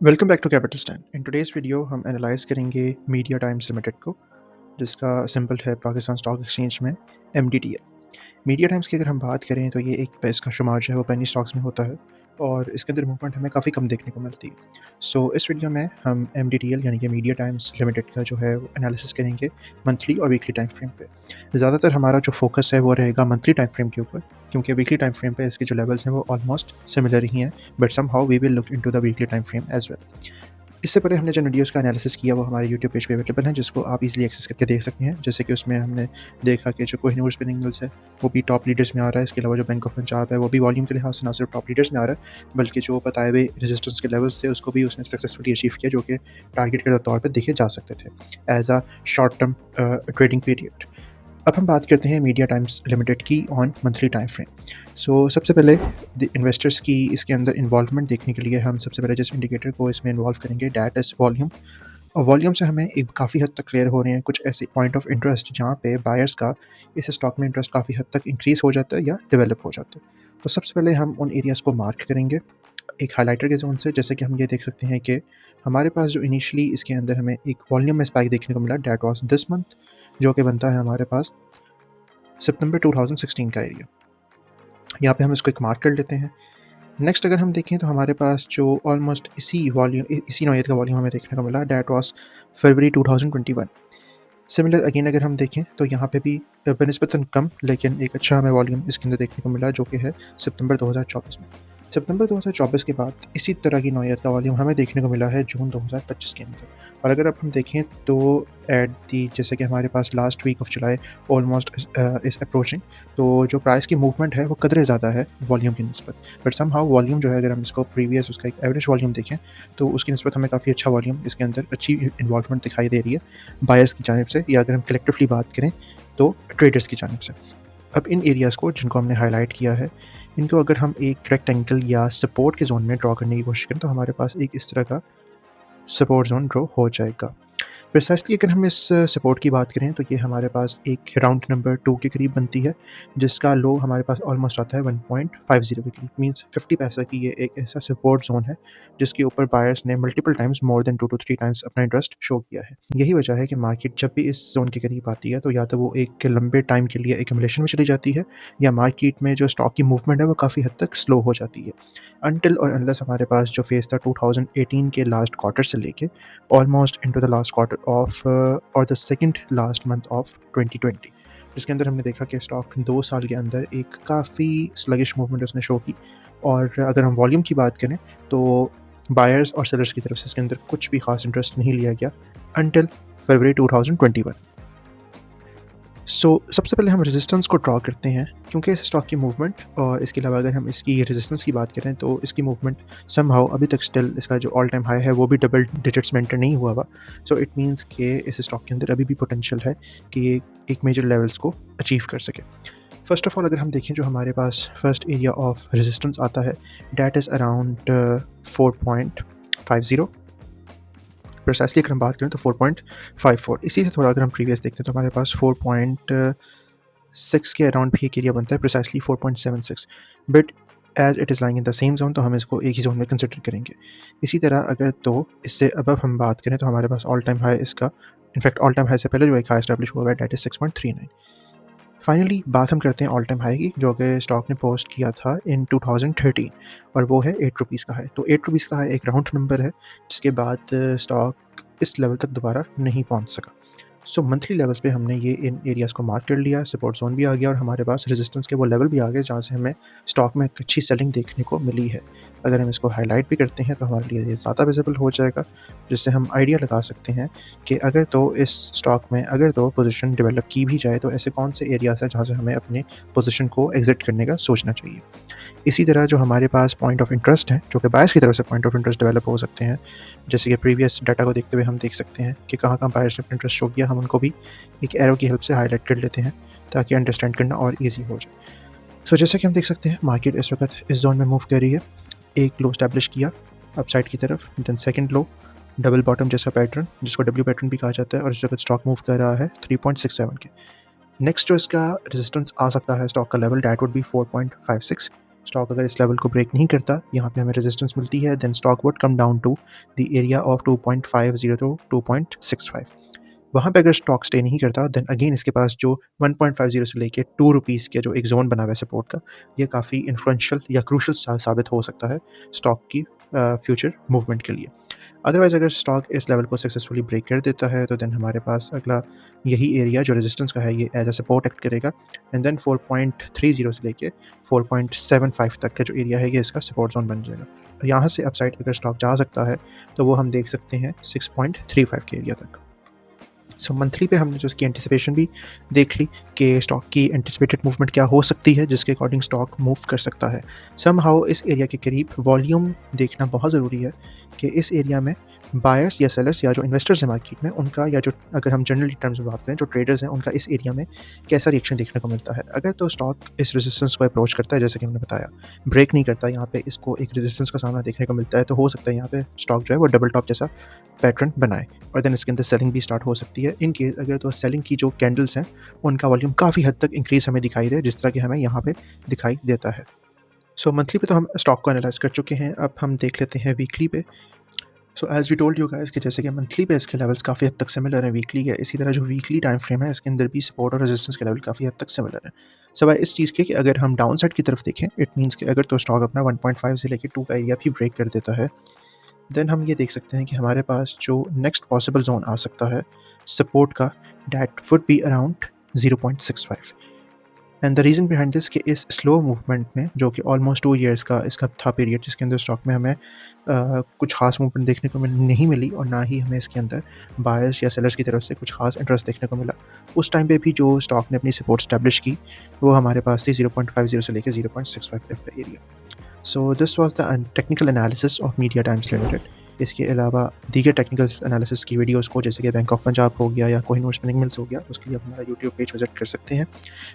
Welcome back to capital stand. In today's video हम analyse करेंगे Media Times Limited को, जिसका सिंबल है पाकिस्तान स्टॉक एक्सचेंज में MDTL। मीडिया टाइम्स की अगर हम बात करें तो ये एक इसका शुमार जो है वो पेनी स्टॉक्स में होता है और इसके अंदर मूवमेंट हमें काफ़ी कम देखने को मिलती है। इस वीडियो में हम MDTL यानी कि मीडिया टाइम्स लिमिटेड का जो है वो एनालिसिस करेंगे मंथली और वीकली टाइम फ्रेम पे। ज़्यादातर हमारा जो फोकस है वो रहेगा मंथली टाइम फ्रेम के ऊपर, क्योंकि वीकली टाइम फ्रेम पे इसके जो लेवल्स हैं वो ऑलमोस्ट सिमिलर ही हैं, but somehow we will look into the weekly time frame as well. इससे पहले हमने जिन वीडियोज़ का एनालिसिस किया वो हमारे यूट्यूब पेज पे अवेलेबल हैं, जिसको आप इजीली एक्सेस करके देख सकते हैं। जैसे कि उसमें हमने देखा कि जो कोहिनूर स्पिनिंग मिल्स है वो भी टॉप लीडर्स में आ रहा है। इसके अलावा जो बैंक ऑफ पंजाब है वो भी वॉल्यूम के लिहाज से ना सिर्फ टॉप लीडर्स में आ रहा है, बल्कि जो बताए हुए रेजिस्टेंस के लेवल्स थे उसको भी उसने सक्सेसफुली अचीव किया, जो कि टारगेट के तौर पर देखे जा सकते थे as a short term trading period. अब हम बात करते हैं मीडिया टाइम्स लिमिटेड की ऑन मंथली टाइम फ्रेम। सबसे पहले इन्वेस्टर्स की इसके अंदर इन्वॉल्वमेंट देखने के लिए हम सबसे पहले जिस इंडिकेटर को इसमें इन्वॉल्व करेंगे दैट इज़ वॉल्यूम। और वॉल्यूम से हमें एक काफ़ी हद तक क्लियर हो रहे हैं कुछ ऐसे पॉइंट ऑफ इंटरेस्ट जहाँ पे बायर्स का इस स्टॉक में इंटरेस्ट काफ़ी हद तक इंक्रीज़ हो जाता है या डेवलप हो जाता है। तो सबसे पहले हम उन एरियाज़ को मार्क करेंगे एक हाइलाइटर के जोन से। जैसे कि हम ये देख सकते हैं कि हमारे पास जो इनिशियली इसके अंदर हमें एक वॉल्यूम में स्पाइक देखने को मिला दैट वाज दिस मंथ, जो कि बनता है हमारे पास सितंबर 2016 का एरिया। यहाँ पे हम इसको एक मार्क कर लेते हैं। नेक्स्ट अगर हम देखें तो हमारे पास जो ऑलमोस्ट इसी नौइयत का वॉल्यूम हमें देखने को मिला that was February 2021। Similar again अगर हम देखें तो यहाँ पे भी बनिस्बतन कम लेकिन एक अच्छा हमें वॉल्यूम इसके अंदर देखने को मिला, जो कि है सितंबर 2024 में। सितंबर 2024 के बाद इसी तरह की नौइयत का वॉल्यूम हमें देखने को मिला है जून 2025 के अंदर। और अगर अब हम देखें तो एट दी जैसे कि हमारे पास last week of July almost is approaching, तो जो प्राइस की मूवमेंट है वो कदरे ज़्यादा है वॉल्यूम की निस्बत। बट सम हाउ वॉल्यूम जो है अगर हम इसको प्रीवियस उसका एक एवरेज वॉल्यूम देखें तो उसकी निस्बत हमें काफ़ी अच्छा वॉल्यूम इसके अंदर अच्छी इन्वॉल्वमेंट दिखाई दे रही है बायर्स की जानिब से, या अगर हम कलेक्टिवली बात करें तो ट्रेडर्स की जानिब से। अब इन एरियाज़ को जिनको हमने हाईलाइट किया है, इनको अगर हम एक रेक्टेंगल या सपोर्ट के जोन में ड्रॉ करने की कोशिश करें तो हमारे पास एक इस तरह का सपोर्ट जोन ड्रॉ हो जाएगा। प्रिसाइसली अगर हम इस सपोर्ट की बात करें तो ये हमारे पास एक राउंड नंबर 2 के करीब बनती है, जिसका लो हमारे पास ऑलमोस्ट आता है 1.50 के करीब। मीन्स 50 पैसा की ये एक ऐसा सपोर्ट जोन है जिसके ऊपर बायर्स ने multiple times more than 2 to 3 times अपना इंटरेस्ट शो किया है। यही वजह है कि मार्केट जब भी इस जोन के करीब आती है तो या तो वो एक लंबे टाइम के लिए एक्यूमुलेशन में चली जाती है, या मार्केट में जो स्टॉक की मूवमेंट है वो काफ़ी हद तक स्लो हो जाती है। अनटिल और अनलेस हमारे पास जो फेज़ था 2018 के लास्ट क्वार्टर से लेके almost into the last quarter of और the second last month of 2020, जिसके अंदर हमने देखा कि स्टॉक 2 साल के अंदर एक काफ़ी स्लगिश मूवमेंट उसने शो की। और अगर हम वॉल्यूम की बात करें तो बायर्स और सेलर्स की तरफ से इसके अंदर कुछ भी खास इंटरेस्ट नहीं लिया गया अनटिल फरवरी 2021। सबसे पहले हम रेजिस्टेंस को ड्रॉ करते हैं, क्योंकि इस स्टॉक की मूवमेंट और इसके अलावा अगर हम इसकी रेजिस्टेंस की बात करें तो इसकी मूवमेंट समहाउ अभी तक स्टिल इसका जो ऑल टाइम हाई है वो भी डबल डिजिट्स में एंटर नहीं हुआ हुआ। इट मीन्स कि इस स्टॉक के अंदर अभी भी पोटेंशियल है कि ये एक मेजर लेवल्स को अचीव कर सके। फर्स्ट ऑफ ऑल अगर हम देखें जो हमारे पास फर्स्ट एरिया ऑफ रेजिस्टेंस आता है डैट इज़ अराउंड 4.50। प्रिसाइसली अगर हम बात करें तो 4.54। इसी से थोड़ा अगर हम प्रीवियस देखते हैं तो हमारे पास 4.6 के अराउंड भी एक एरिया बनता है, precisely 4.76। But as it is lying in the same zone तो हम इसको एक ही जोन में कंसिडर करेंगे। इसी तरह अगर तो इससे अबव हम बात करें तो हमारे पास ऑल टाइम हाई इसका, इनफैक्ट ऑल टाइम हाई से पहले जो एक हाई एस्टैब्लिश हुआ है डैट इज़ 6.39। फाइनली बात हम करते हैं ऑल टाइम हाई की, जो कि स्टॉक ने पोस्ट किया था इन 2013, और वो है 8 रुपीज़ का है। तो 8 रुपीज़ का है एक राउंड नंबर है, जिसके बाद स्टॉक इस लेवल तक दोबारा नहीं पहुंच सका। मंथली लेवल्स पे हमने ये इन एरियाज़ को मार्क कर लिया, सपोर्ट जोन भी आ गया और हमारे पास रेजिस्टेंस के वो लेवल भी आ गए जहाँ से हमें स्टॉक में एक अच्छी सेलिंग देखने को मिली है। अगर हम इसको हाईलाइट भी करते हैं तो हमारे लिए ये ज़्यादा विजिबल हो जाएगा, जिससे हम आइडिया लगा सकते हैं कि अगर तो इस स्टॉक में अगर तो पोजीशन डेवलप की भी जाए तो ऐसे कौन से एरियाज़ हैं जहाँ से हमें अपने पोजीशन को एग्जिट करने का सोचना चाहिए। इसी तरह जो हमारे पास पॉइंट ऑफ इंटरेस्ट है, जो कि बायर्स की तरफ से पॉइंट ऑफ इंटरेस्ट डेवलप हो सकते हैं, जैसे कि प्रीवियस डाटा को देखते हुए हम देख सकते हैं कि कहाँ बायर्स ने अपना इंटरेस्ट शो किया, हम उनको भी एक एरो की हेल्प से हाईलाइट कर लेते हैं ताकि अंडरस्टैंड करना और ईजी हो जाए। जैसे कि हम देख सकते हैं मार्केट इस वक्त इस जोन में मूव कर रही है। एक लो स्टैब्लिश किया अपसाइड की तरफ, देन सेकंड लो, डबल बॉटम जैसा पैटर्न जिसको डब्ल्यू पैटर्न भी कहा जाता है, और इस वक्त स्टॉक मूव कर रहा है 3.67 के। नेक्स्ट जो इसका रेजिस्टेंस आ सकता है स्टॉक का level that would be 4.56। Stock अगर इस लेवल को ब्रेक नहीं करता, यहाँ पे हमें रेजिस्टेंस मिलती है, then stock would come down to the area of 2.50 to 2.65। वहाँ पे अगर स्टॉक स्टे नहीं करता, देन अगेन इसके पास जो 1.50 से लेके 2 रुपीज़ के जो एक ज़ोन बना हुआ है सपोर्ट का, ये काफ़ी इन्फ्लुएंशियल या क्रूशल साबित हो सकता है स्टॉक की फ्यूचर मूवमेंट के लिए। अदरवाइज़ अगर स्टॉक इस लेवल को सक्सेसफुली ब्रेक कर देता है, तो देन हमारे पास अगला यही एरिया जो रेजिस्टेंस का है, ये एज अ सपोर्ट एक्ट करेगा, एंड देन 4.30 से लेके 4.75 तक का जो एरिया है, ये इसका सपोर्ट जोन बन जाएगा। यहाँ से अपसाइड अगर स्टॉक जा सकता है, तो वो हम देख सकते हैं 6.35 के एरिया तक। सो मंथली पे हमने जो इसकी एंटिसिपेशन भी देख ली कि स्टॉक की एंटिसिपेटेड मूवमेंट क्या हो सकती है, जिसके अकॉर्डिंग स्टॉक मूव कर सकता है। समहाउ इस एरिया के करीब वॉल्यूम देखना बहुत ज़रूरी है कि इस एरिया में बायर्स या सेलर्स या जो इन्वेस्टर्स हैं मार्केट में, उनका या जो अगर हम जनरली टर्म्स में बात करें, जो ट्रेडर्स हैं, उनका इस एरिया में कैसा रिएक्शन देखने को मिलता है। अगर तो स्टॉक इस रेजिस्टेंस को अप्रोच करता है, जैसे कि हमने बताया, ब्रेक नहीं करता, यहाँ पे इसको एक रेजिस्टेंस का सामना देखने को मिलता है, तो हो सकता है यहाँ पे स्टॉक जो है वो डबल टॉप जैसा पैटर्न बनाए और देन इसके अंदर सेलिंग भी स्टार्ट हो सकती है। इन केस अगर तो सेलिंग की जो कैंडल्स हैं, उनका वॉल्यूम काफ़ी हद तक इंक्रीज़ हमें दिखाई दे, जिस तरह कि हमें यहाँ पे दिखाई देता है। सो मंथली पे तो हम स्टॉक को एनालाइज़ कर चुके हैं, अब हम देख लेते हैं वीकली पे। So as we told you guys कि जैसे कि मंथली पे इसके लेवल्स काफ़ी हद तक सिमिलर हैं वीकली के, इसी तरह जो वीकली टाइम फ्रेम है, इसके अंदर भी सपोर्ट और रेजिस्टेंस के लेवल काफ़ी हद तक सिमिलर है। सवाल इस चीज़ के कि अगर हम डाउन साइड की तरफ देखें, इट मीन्स कि अगर तो स्टॉक अपना 1.5 से लेके 2 का एरिया भी ब्रेक कर देता है, देन हम ये देख सकते हैं कि हमारे पास जो नेक्स्ट पॉसिबल जोन आ सकता है सपोर्ट का, that would be around 0.65। And the reason behind this कि इस स्लो मूवमेंट में, जो कि ऑलमोस्ट 2 ईयर्स का इसका था पीरियड, जिसके अंदर स्टॉक में हमें कुछ खास मूवमेंट देखने को नहीं मिली और ना ही हमें इसके अंदर बायर्स या सेलर्स की तरफ से कुछ खास इंटरेस्ट देखने को मिला। उस टाइम पे भी जो स्टॉक ने अपनी सपोर्ट स्टैब्लिश की, वो हमारे पास थी 0.50 से लेकर 0.65 तक का area. So this was the technical analysis of media Times limited. इसके अलावा दीगर टेक्निकल एनालिसिस की वीडियोस को, जैसे कि बैंक ऑफ पंजाब हो गया या कोहिनूर स्पिनिंग मिल्स हो गया, उसके लिए आप हमारा यूट्यूब पेज विजिट कर सकते हैं।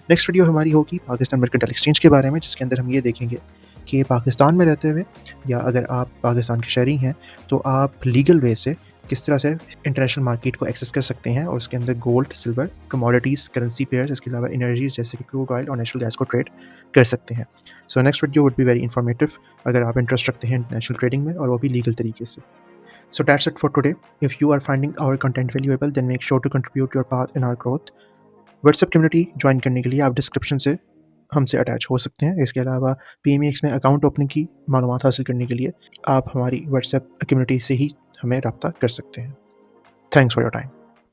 नेक्स्ट वीडियो हमारी होगी पाकिस्तान मर्केंटाइल एक्सचेंज के बारे में, जिसके अंदर हम ये देखेंगे कि पाकिस्तान में रहते हुए या अगर आप पाकिस्तान के शहरी हैं, तो आप लीगल वे से किस तरह से इंटरनेशनल मार्केट को एक्सेस कर सकते हैं और उसके अंदर gold, silver, commodities, currency pairs, इसके अलावा एनर्जीज जैसे कि क्रूड ऑयल और नेचुरल गैस को ट्रेड कर सकते हैं। So next video would be very informative अगर आप इंटरेस्ट रखते हैं इंटरनेशनल ट्रेडिंग में, और वो भी लीगल तरीके से। So that's it for today. If you are finding our content valuable, then make sure to contribute your part in our growth. WhatsApp community join करने के लिए आप डिस्क्रिप्शन से हमसे अटैच हो सकते हैं। इसके अलावा PMEX में अकाउंट ओपनिंग की मालूमात हासिल करने के लिए आप हमारी व्हाट्सएप कम्युनिटी से ही हमें रब्ता कर सकते हैं। Thanks for your time.